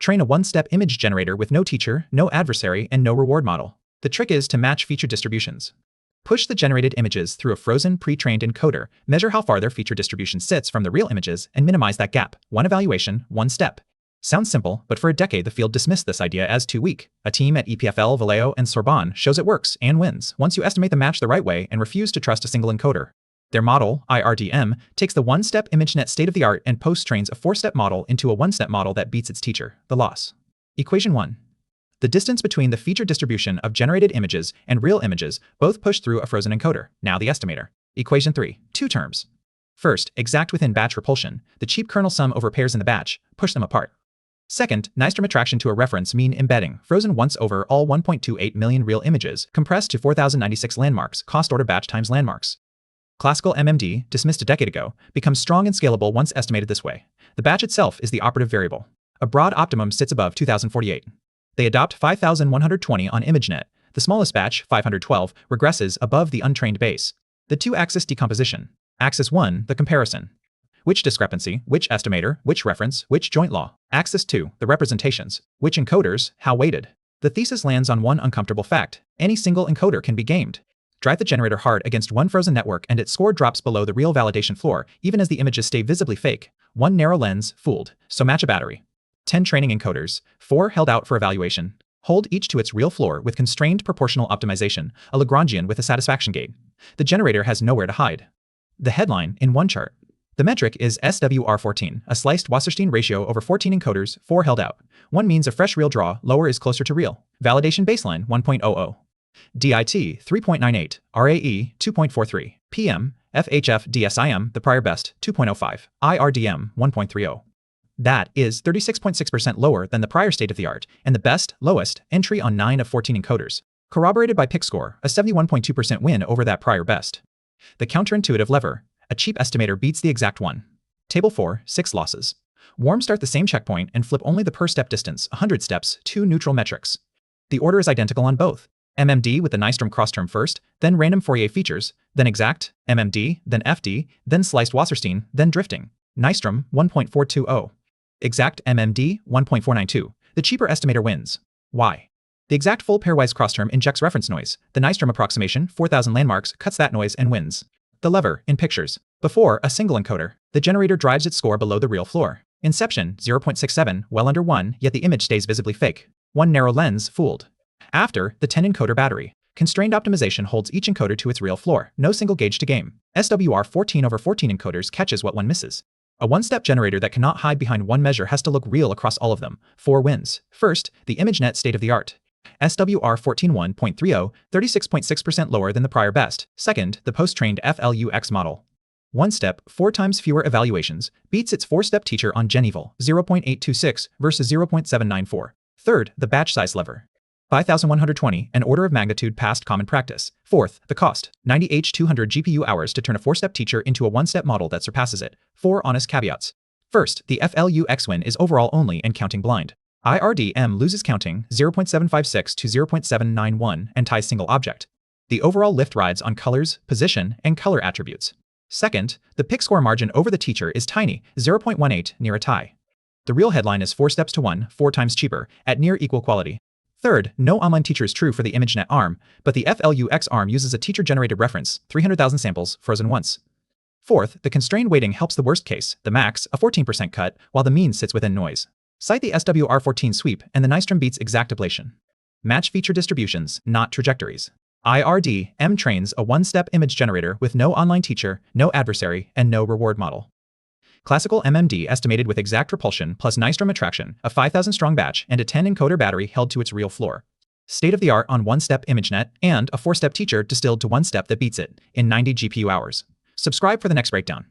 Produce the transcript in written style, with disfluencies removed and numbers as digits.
Train a one-step image generator with no teacher, no adversary, and no reward model. The trick is to match feature distributions. Push the generated images through a frozen, pre-trained encoder, measure how far their feature distribution sits from the real images, and minimize that gap. One evaluation, one step. Sounds simple, but for a decade the field dismissed this idea as too weak. A team at EPFL, Vallejo, and Sorbonne shows it works and wins once you estimate the match the right way and refuse to trust a single encoder. Their model, iRDM, takes the one-step ImageNet state-of-the-art and post-trains a four-step model into a one-step model that beats its teacher, the loss. Equation 1. The distance between the feature distribution of generated images and real images both push through a frozen encoder, now the estimator. Equation 3. Two terms. First, exact within batch repulsion, the cheap kernel sum over pairs in the batch, push them apart. Second, Nystrom attraction to a reference mean embedding, frozen once over all 1.28 million real images, compressed to 4,096 landmarks, cost order batch times landmarks. Classical MMD, dismissed a decade ago, becomes strong and scalable once estimated this way. The batch itself is the operative variable. A broad optimum sits above 2048. They adopt 5120 on ImageNet. The smallest batch, 512, regresses above the untrained base. The two-axis decomposition. Axis 1, the comparison. Which discrepancy, which estimator, which reference, which joint law. Axis 2, the representations. Which encoders, how weighted. The thesis lands on one uncomfortable fact. Any single encoder can be gamed. Drive the generator hard against one frozen network and its score drops below the real validation floor, even as the images stay visibly fake. One narrow lens, fooled. So match a battery. 10 training encoders, 4 held out for evaluation. Hold each to its real floor with constrained proportional optimization, a Lagrangian with a satisfaction gate. The generator has nowhere to hide. The headline in one chart. The metric is SWR14, a sliced Wasserstein ratio over 14 encoders, 4 held out. One means a fresh real draw, lower is closer to real. Validation baseline 1.00. DIT 3.98, RAE 2.43, PM, FHF DSIM, the prior best, 2.05, iRDM 1.30. That is 36.6% lower than the prior state-of-the-art, and the best, lowest, entry on 9 of 14 encoders. Corroborated by PickScore, a 71.2% win over that prior best. The counterintuitive lever. A cheap estimator beats the exact one. Table 4, 6 losses. Warm start the same checkpoint and flip only the per-step distance, 100 steps, 2 neutral metrics. The order is identical on both. MMD with the Nystrom crossterm first, then random Fourier features, then exact, MMD, then FD, then sliced Wasserstein, then drifting. Nystrom 1.420. Exact MMD 1.492. The cheaper estimator wins. Why? The exact full pairwise crossterm injects reference noise. The Nystrom approximation, 4,000 landmarks, cuts that noise and wins. The lever, in pictures. Before, a single encoder. The generator drives its score below the real floor. Inception, 0.67, well under 1, yet the image stays visibly fake. One narrow lens, fooled. After, the 10 encoder battery. Constrained optimization holds each encoder to its real floor. No single gauge to game. SWR 14 over 14 encoders catches what one misses. A one-step generator that cannot hide behind one measure has to look real across all of them. 4 wins. First, the ImageNet state-of-the-art. SWR 14.1.30, 36.6% lower than the prior best. Second, the post-trained FLUX model. One step, 4 times fewer evaluations, beats its 4-step teacher on GenEval, 0.826 versus 0.794. Third, the batch size lever. 5,120, an order of magnitude past common practice. Fourth, the cost, 90H200 GPU hours to turn a 4-step teacher into a 1-step model that surpasses it. 4 honest caveats. First, the FLUX win is overall only and counting blind. iRDM loses counting 0.756 to 0.791 and ties single object. The overall lift rides on colors, position, and color attributes. Second, the PickScore margin over the teacher is tiny, 0.18, near a tie. The real headline is 4 steps to 1, 4 times cheaper, at near equal quality. Third, no online teacher is true for the ImageNet ARM, but the FLUX ARM uses a teacher-generated reference, 300,000 samples, frozen once. Fourth, the constrained weighting helps the worst case, the max, a 14% cut, while the mean sits within noise. Cite the SWR14 sweep, and the Nystrom beats exact ablation. Match feature distributions, not trajectories. iRDM trains a one-step image generator with no online teacher, no adversary, and no reward model. Classical MMD estimated with exact repulsion plus Nystrom attraction, a 5,000-strong batch, and a 10-encoder battery held to its real floor. State-of-the-art on one-step ImageNet, and a 4-step teacher distilled to one step that beats it, in 90 GPU hours. Subscribe for the next breakdown.